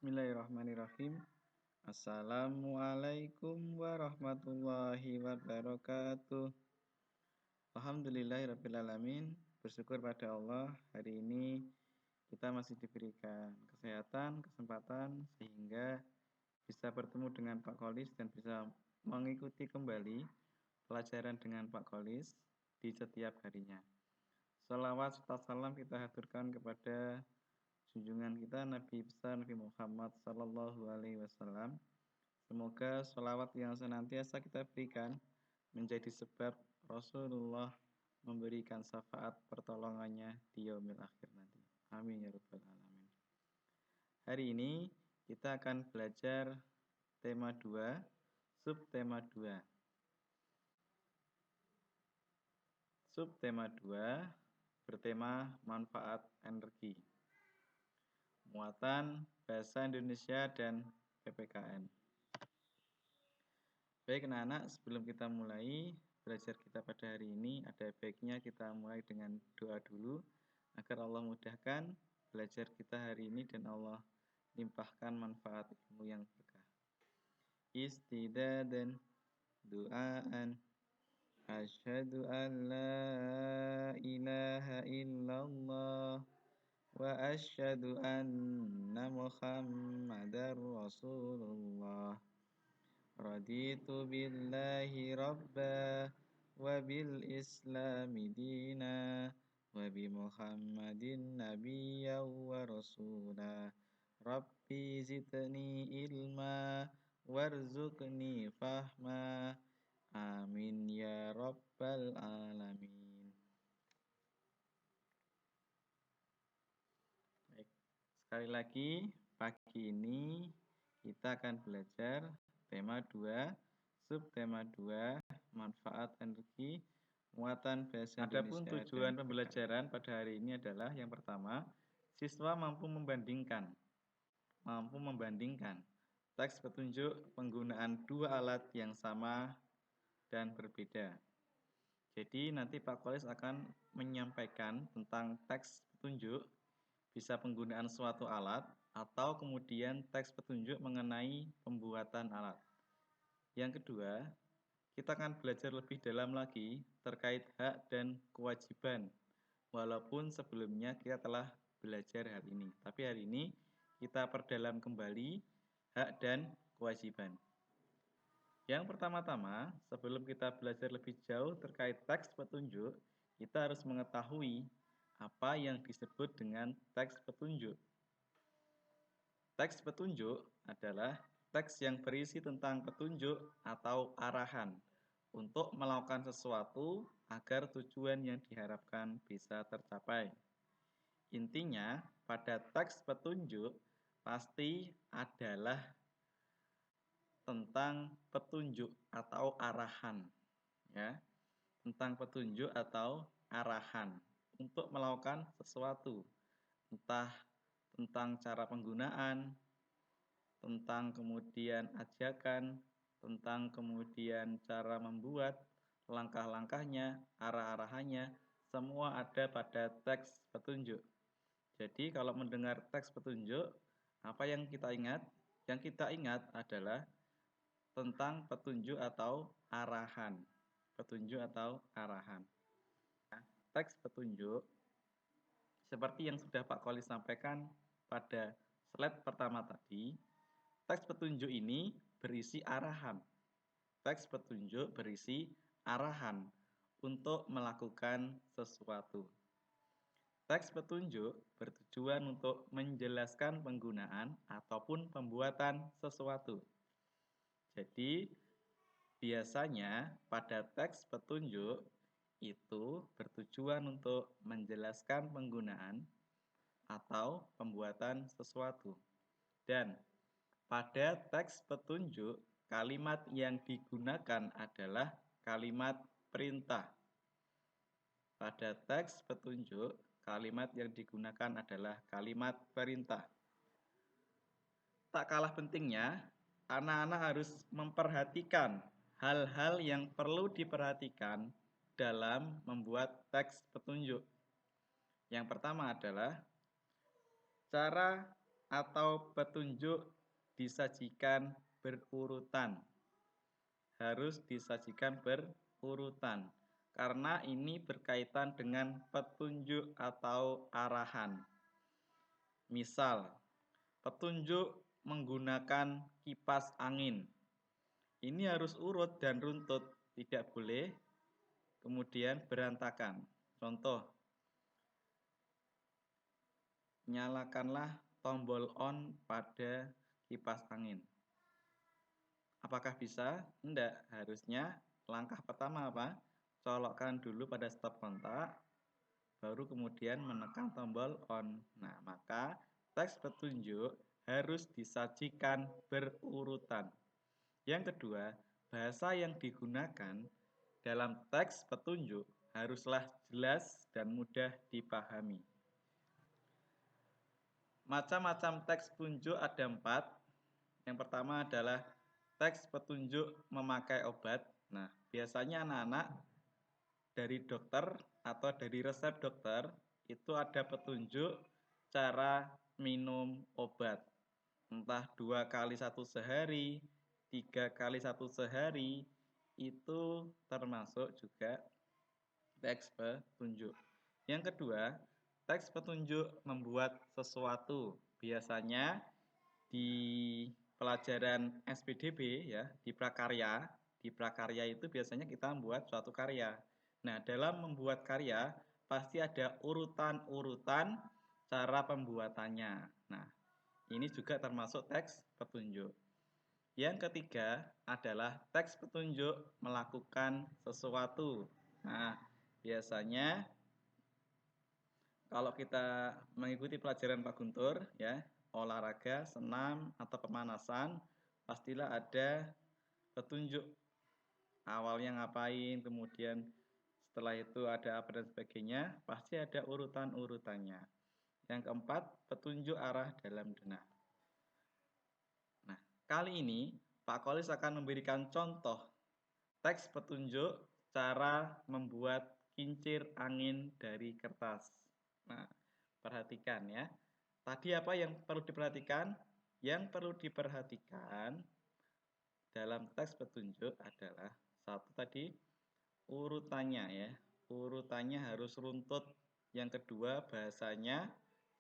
Bismillahirrahmanirrahim. Assalamualaikum warahmatullahi wabarakatuh. Alhamdulillahirrabbilalamin. Bersyukur pada Allah, hari ini kita masih diberikan kesehatan, kesempatan sehingga bisa bertemu dengan Pak Kolis dan bisa mengikuti kembali pelajaran dengan Pak Kolis di setiap harinya. Salawat serta salam kita haturkan kepada junjungan kita Nabi besar Nabi Muhammad Sallallahu Alaihi Wasallam. Semoga sholawat yang senantiasa kita berikan menjadi sebab Rasulullah memberikan syafaat pertolongannya di yaumil akhir nanti. Amin ya rabbal alamin. Hari ini kita akan belajar tema 2, subtema 2. Subtema 2 bertema manfaat energi. Muatan Bahasa Indonesia dan PPKN. Baik anak-anak, sebelum kita mulai belajar kita pada hari ini, ada baiknya kita mulai dengan doa dulu agar Allah mudahkan belajar kita hari ini dan Allah limpahkan manfaat ilmu yang berkah. Istidadan du'aan asyhadu an la ilaha illallah wa asyhadu anna Muhammadar Rasulullah. Raditu billahi rabba wa bil islami dina wa bi Muhammadin nabiyya wa rasula. Rabbi zidni ilma warzuqni fahma. Amin ya rabbal alamin. Baik, sekali lagi pagi ini kita akan belajar tema 2, subtema 2, manfaat energi, muatan bahasa Indonesia. Adapun tujuan pembelajaran pada hari ini adalah yang pertama, siswa mampu membandingkan teks petunjuk penggunaan dua alat yang sama dan berbeda. Jadi nanti Pak Kolis akan menyampaikan tentang teks petunjuk, bisa penggunaan suatu alat, atau kemudian teks petunjuk mengenai pembuatan alat. Yang kedua, kita akan belajar lebih dalam lagi terkait hak dan kewajiban. Walaupun sebelumnya kita telah belajar hari ini, tapi hari ini kita perdalam kembali hak dan kewajiban. Yang pertama-tama, sebelum kita belajar lebih jauh terkait teks petunjuk, kita harus mengetahui apa yang disebut dengan teks petunjuk. Teks petunjuk adalah teks yang berisi tentang petunjuk atau arahan untuk melakukan sesuatu agar tujuan yang diharapkan bisa tercapai. Intinya, pada teks petunjuk pasti adalah tentang petunjuk atau arahan, ya, tentang petunjuk atau arahan untuk melakukan sesuatu, entah tentang cara penggunaan, tentang kemudian ajakan, tentang kemudian cara membuat, langkah-langkahnya, arah-arahannya, semua ada pada teks petunjuk. Jadi kalau mendengar teks petunjuk, apa yang kita ingat? Yang kita ingat adalah tentang petunjuk atau arahan. Petunjuk atau arahan. Teks petunjuk seperti yang sudah Pak Kolis sampaikan pada slide pertama tadi, teks petunjuk ini berisi arahan. Teks petunjuk berisi arahan untuk melakukan sesuatu. Teks petunjuk bertujuan untuk menjelaskan penggunaan ataupun pembuatan sesuatu. Jadi, biasanya pada teks petunjuk itu bertujuan untuk menjelaskan penggunaan atau pembuatan sesuatu. Dan pada teks petunjuk, kalimat yang digunakan adalah kalimat perintah. Pada teks petunjuk, kalimat yang digunakan adalah kalimat perintah. Tak kalah pentingnya, anak-anak harus memperhatikan hal-hal yang perlu diperhatikan dalam membuat teks petunjuk. Yang pertama adalah cara atau petunjuk disajikan berurutan. Harus disajikan berurutan. Karena ini berkaitan dengan petunjuk atau arahan. Misal, petunjuk menggunakan kipas angin. Ini harus urut dan runtut, tidak boleh kemudian berantakan. Contoh, nyalakanlah tombol on pada kipas angin. Apakah bisa? Tidak. Harusnya langkah pertama apa? Colokkan dulu pada stop kontak, baru kemudian menekan tombol on. Nah, maka teks petunjuk harus disajikan berurutan. Yang kedua, bahasa yang digunakan dalam teks petunjuk haruslah jelas dan mudah dipahami. Macam-macam teks petunjuk ada 4. Yang pertama adalah teks petunjuk memakai obat. Nah, biasanya anak-anak dari dokter atau dari resep dokter itu ada petunjuk cara minum obat. Entah 2 kali 1 sehari, 3 kali 1 sehari, itu termasuk juga teks petunjuk. Yang kedua, teks petunjuk membuat sesuatu. Biasanya di pelajaran SPDB ya, di prakarya itu biasanya kita membuat suatu karya. Nah, dalam membuat karya pasti ada urutan-urutan cara pembuatannya. Nah, ini juga termasuk teks petunjuk. Yang ketiga adalah teks petunjuk melakukan sesuatu. Nah, biasanya kalau kita mengikuti pelajaran Pak Guntur ya, olahraga, senam atau pemanasan, pastilah ada petunjuk. Awalnya ngapain, kemudian setelah itu ada apa dan sebagainya, pasti ada urutan-urutannya. Yang keempat, petunjuk arah dalam denah. Nah, kali ini Pak Kolis akan memberikan contoh teks petunjuk cara membuat kincir angin dari kertas. Nah, perhatikan ya. Tadi apa yang perlu diperhatikan? Yang perlu diperhatikan dalam teks petunjuk adalah satu tadi urutannya ya. Urutannya harus runtut. Yang kedua, bahasanya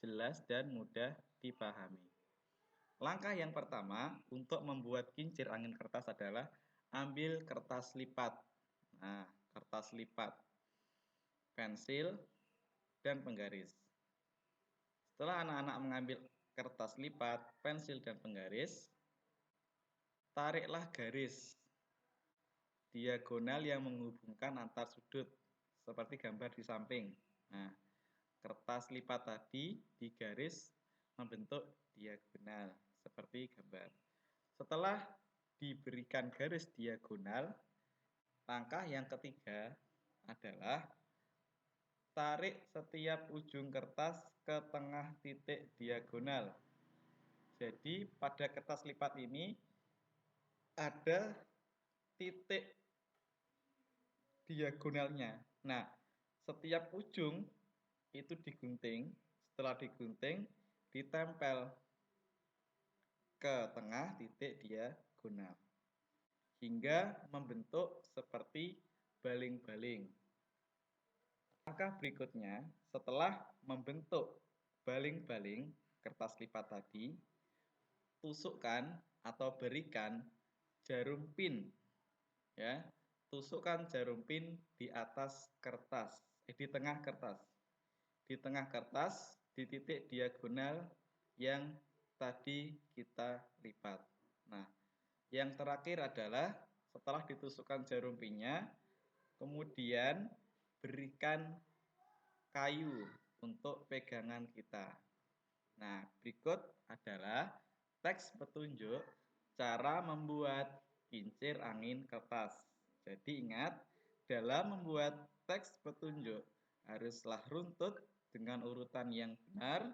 jelas dan mudah dipahami. Langkah yang pertama untuk membuat kincir angin kertas adalah ambil kertas lipat. Nah, kertas lipat, pensil, dan penggaris. Setelah anak-anak mengambil kertas lipat, pensil, dan penggaris, tariklah garis diagonal yang menghubungkan antar sudut, seperti gambar di samping. Nah, kertas lipat tadi digaris membentuk diagonal, seperti gambar. Setelah diberikan garis diagonal, langkah yang ketiga adalah tarik setiap ujung kertas ke tengah titik diagonal. Jadi pada kertas lipat ini ada titik diagonalnya. Nah, setiap ujung itu digunting. Setelah digunting, ditempel ke tengah titik diagonal hingga membentuk seperti baling-baling. Langkah berikutnya, setelah membentuk baling-baling kertas lipat tadi, tusukkan atau berikan jarum pin. Ya, tusukkan jarum pin di atas kertas, di tengah kertas. Di tengah kertas, di titik diagonal yang tadi kita lipat. Nah, yang terakhir adalah setelah ditusukkan jarum pinnya, kemudian berikan kayu untuk pegangan kita. Nah, berikut adalah teks petunjuk cara membuat kincir angin kertas. Jadi ingat, dalam membuat teks petunjuk haruslah runtut dengan urutan yang benar,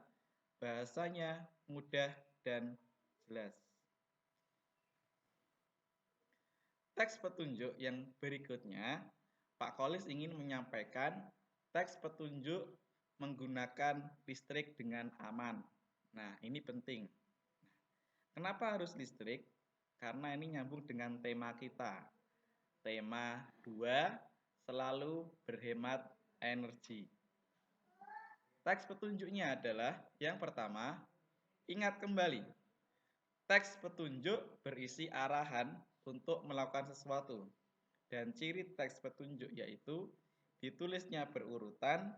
bahasanya mudah dan jelas. Teks petunjuk yang berikutnya, Pak Kolis ingin menyampaikan teks petunjuk menggunakan listrik dengan aman. Nah, ini penting. Kenapa harus listrik? Karena ini nyambung dengan tema kita. Tema 2, selalu berhemat energi. Teks petunjuknya adalah yang pertama, ingat kembali. Teks petunjuk berisi arahan untuk melakukan sesuatu. Dan ciri teks petunjuk yaitu ditulisnya berurutan,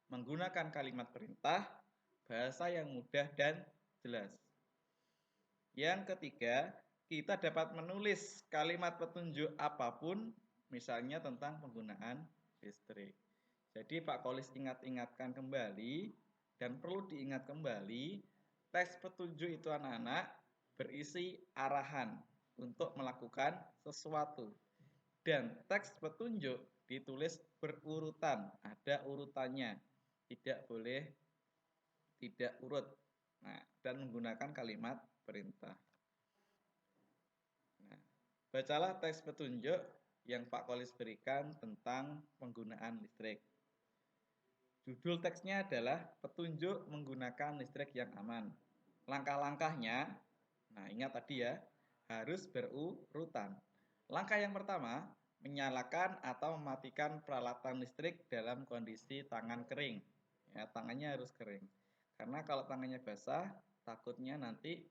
menggunakan kalimat perintah, bahasa yang mudah dan jelas. Yang ketiga, kita dapat menulis kalimat petunjuk apapun, misalnya tentang penggunaan listrik. Jadi Pak Kolis ingatkan kembali, dan perlu diingat kembali, teks petunjuk itu anak-anak berisi arahan untuk melakukan sesuatu. Dan teks petunjuk ditulis berurutan, ada urutannya, tidak boleh tidak urut. Nah, dan menggunakan kalimat perintah. Nah, bacalah teks petunjuk yang Pak Kolis berikan tentang penggunaan listrik. Judul teksnya adalah petunjuk menggunakan listrik yang aman. Langkah-langkahnya, nah ingat tadi ya, harus berurutan. Langkah yang pertama, menyalakan atau mematikan peralatan listrik dalam kondisi tangan kering. Ya, tangannya harus kering. Karena kalau tangannya basah, takutnya nanti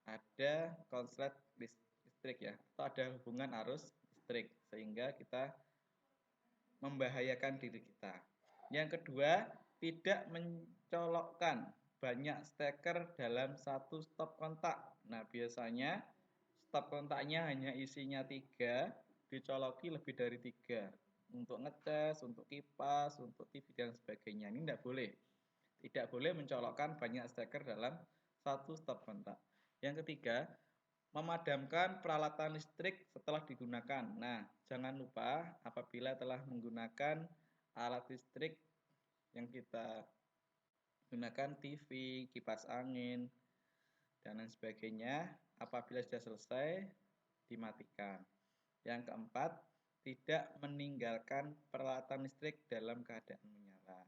ada konslet listrik ya, atau ada hubungan arus listrik sehingga kita membahayakan diri kita. Yang kedua, tidak mencolokkan banyak steker dalam satu stop kontak. Nah, biasanya stop kontaknya hanya isinya 3, dicoloki lebih dari 3. Untuk ngecas, untuk kipas, untuk TV dan sebagainya. Ini tidak boleh. Tidak boleh mencolokkan banyak steker dalam satu stop kontak. Yang ketiga, memadamkan peralatan listrik setelah digunakan. Nah, jangan lupa apabila telah menggunakan alat listrik yang kita gunakan TV, kipas angin, dan lain sebagainya, apabila sudah selesai, dimatikan. Yang keempat, tidak meninggalkan peralatan listrik dalam keadaan menyala.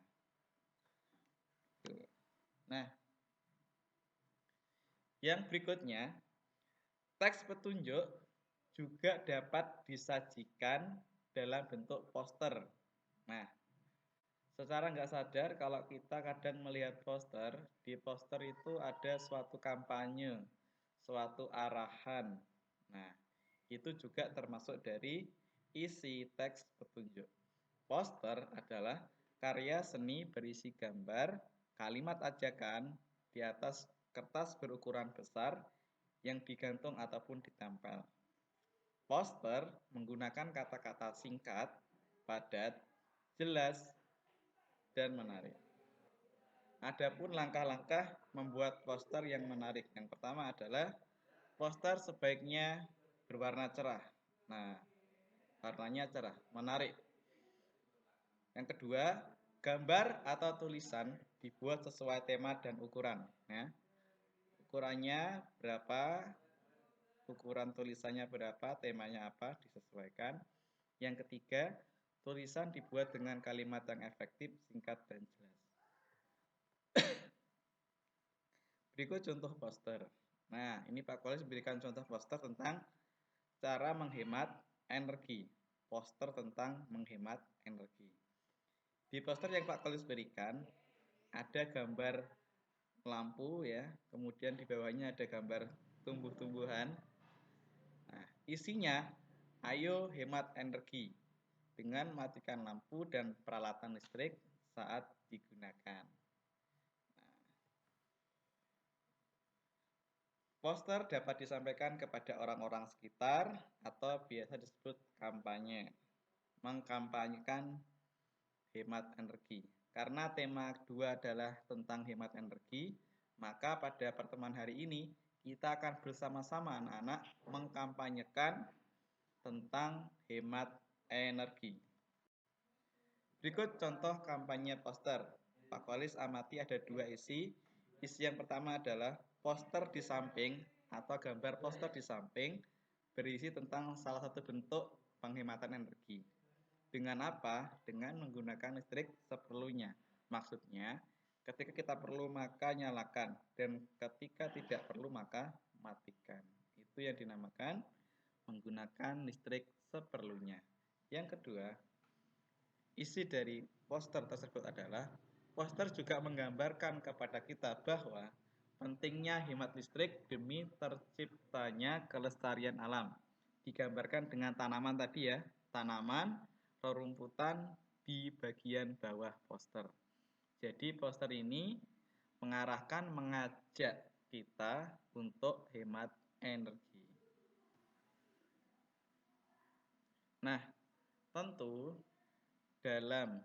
Nah, yang berikutnya, teks petunjuk juga dapat disajikan dalam bentuk poster. Nah, secara nggak sadar kalau kita kadang melihat poster, di poster itu ada suatu kampanye, suatu arahan. Nah, itu juga termasuk dari isi teks petunjuk. Poster adalah karya seni berisi gambar, kalimat ajakan di atas kertas berukuran besar yang digantung ataupun ditempel. Poster menggunakan kata-kata singkat, padat, jelas, dan menarik. Adapun langkah-langkah membuat poster yang menarik. Yang pertama adalah poster sebaiknya berwarna cerah. Nah, warnanya cerah, menarik. Yang kedua, gambar atau tulisan dibuat sesuai tema dan ukuran. Ya. Ukurannya berapa, ukuran tulisannya berapa, temanya apa, disesuaikan. Yang ketiga, tulisan dibuat dengan kalimat yang efektif, singkat, dan jelas. Berikut contoh poster. Nah, ini Pak Kolis berikan contoh poster tentang cara menghemat energi. Poster tentang menghemat energi. Di poster yang Pak Kolis berikan, ada gambar lampu ya, kemudian di bawahnya ada gambar tumbuh-tumbuhan. Nah, isinya, ayo hemat energi dengan matikan lampu dan peralatan listrik saat digunakan. Poster dapat disampaikan kepada orang-orang sekitar atau biasa disebut kampanye. Mengkampanyekan hemat energi. Karena tema kedua adalah tentang hemat energi, maka pada pertemuan hari ini kita akan bersama-sama anak-anak mengkampanyekan tentang hemat energi. Berikut contoh kampanye poster. Pak Kolis amati ada 2 isi. Isi yang pertama adalah poster di samping atau gambar poster di samping berisi tentang salah satu bentuk penghematan energi. Dengan apa? Dengan menggunakan listrik seperlunya. Maksudnya, Ketika kita perlu maka nyalakan, dan ketika tidak perlu maka matikan. Itu yang dinamakan menggunakan listrik seperlunya. Yang kedua, isi dari poster tersebut adalah poster juga menggambarkan kepada kita bahwa pentingnya hemat listrik demi terciptanya kelestarian alam. Digambarkan dengan tanaman tadi ya, tanaman, rerumputan di bagian bawah poster. Jadi poster ini mengajak kita untuk hemat energi. Nah, tentu dalam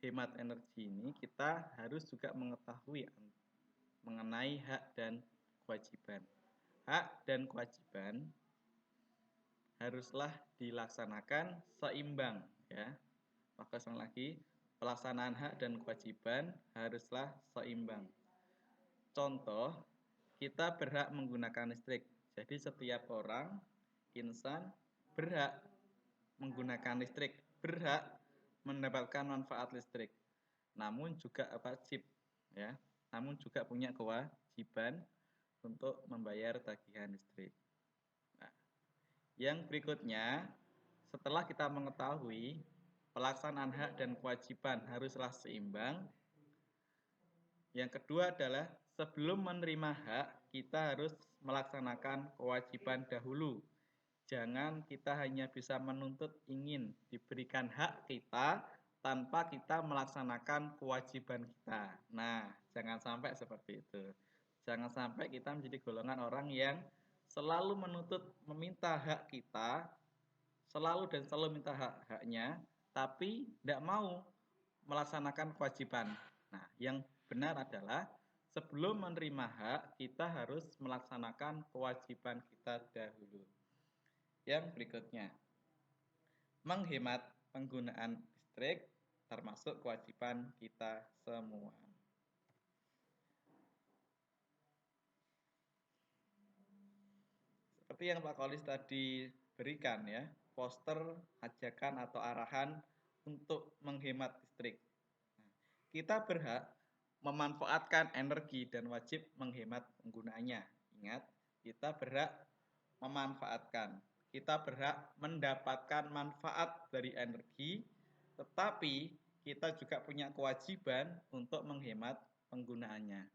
hemat energi ini kita harus juga mengetahui mengenai hak dan kewajiban. Hak dan kewajiban haruslah dilaksanakan seimbang ya. Maka sekali lagi, pelaksanaan hak dan kewajiban haruslah seimbang. Contoh, kita berhak menggunakan listrik. Jadi setiap orang, insan berhak menggunakan listrik, berhak mendapatkan manfaat listrik. Namun juga wajib ya. Namun juga punya kewajiban untuk membayar tagihan listrik. Nah, yang berikutnya, setelah kita mengetahui pelaksanaan hak dan kewajiban haruslah seimbang, yang kedua adalah sebelum menerima hak, kita harus melaksanakan kewajiban dahulu. Jangan kita hanya bisa menuntut ingin diberikan hak kita tanpa kita melaksanakan kewajiban kita. Nah, jangan sampai seperti itu. Jangan sampai kita menjadi golongan orang yang selalu menuntut meminta hak kita, selalu dan selalu minta hak-haknya, tapi tidak mau melaksanakan kewajiban. Nah, yang benar adalah sebelum menerima hak, kita harus melaksanakan kewajiban kita dahulu. Yang berikutnya, menghemat penggunaan listrik termasuk kewajiban kita semua. Seperti yang Pak Kolis tadi berikan ya, poster ajakan atau arahan untuk menghemat listrik. Kita berhak memanfaatkan energi dan wajib menghemat penggunaannya. Ingat, kita berhak memanfaatkan. Kita berhak mendapatkan manfaat dari energi, tetapi kita juga punya kewajiban untuk menghemat penggunaannya.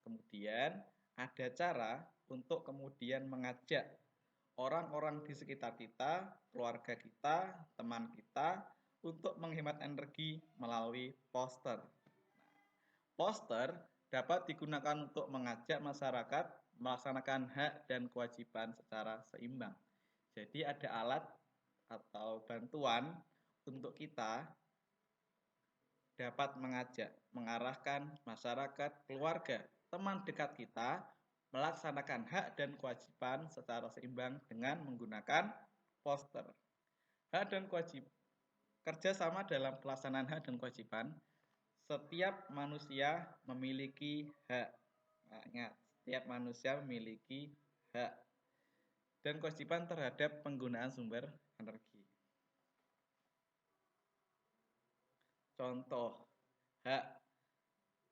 Kemudian ada cara untuk kemudian mengajak orang-orang di sekitar kita, keluarga kita, teman kita untuk menghemat energi melalui poster. Poster dapat digunakan untuk mengajak masyarakat melaksanakan hak dan kewajiban secara seimbang. Jadi ada alat atau bantuan untuk kita dapat mengajak, mengarahkan masyarakat, keluarga, teman dekat kita melaksanakan hak dan kewajiban secara seimbang dengan menggunakan poster. Hak dan kewajiban kerjasama dalam pelaksanaan hak dan kewajiban. Setiap manusia memiliki hak. Nah, ingat, setiap manusia memiliki hak dan kewajiban terhadap penggunaan sumber energi. Contoh, hak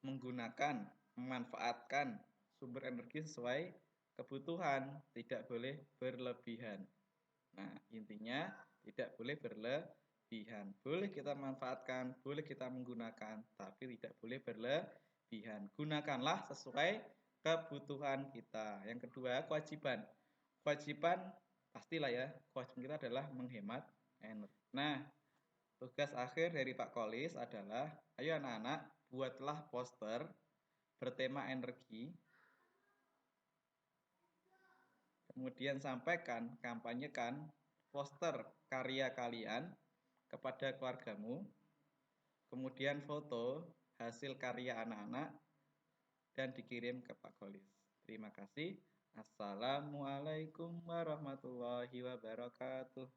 menggunakan, memanfaatkan sumber energi sesuai kebutuhan, tidak boleh berlebihan. Nah, intinya tidak boleh berlebihan. Boleh kita manfaatkan, boleh kita menggunakan, tapi tidak boleh berlebihan. Gunakanlah sesuai kebutuhan kita. Yang kedua, kewajiban. Kewajiban pastilah ya, kewajiban kita adalah menghemat energi. Nah, tugas akhir dari Pak Kolis adalah, ayo anak-anak, buatlah poster bertema energi. Kemudian sampaikan, kampanyekan poster karya kalian kepada keluargamu. Kemudian foto hasil karya anak-anak dan dikirim ke Pak Kolis. Terima kasih. Assalamualaikum warahmatullahi wabarakatuh.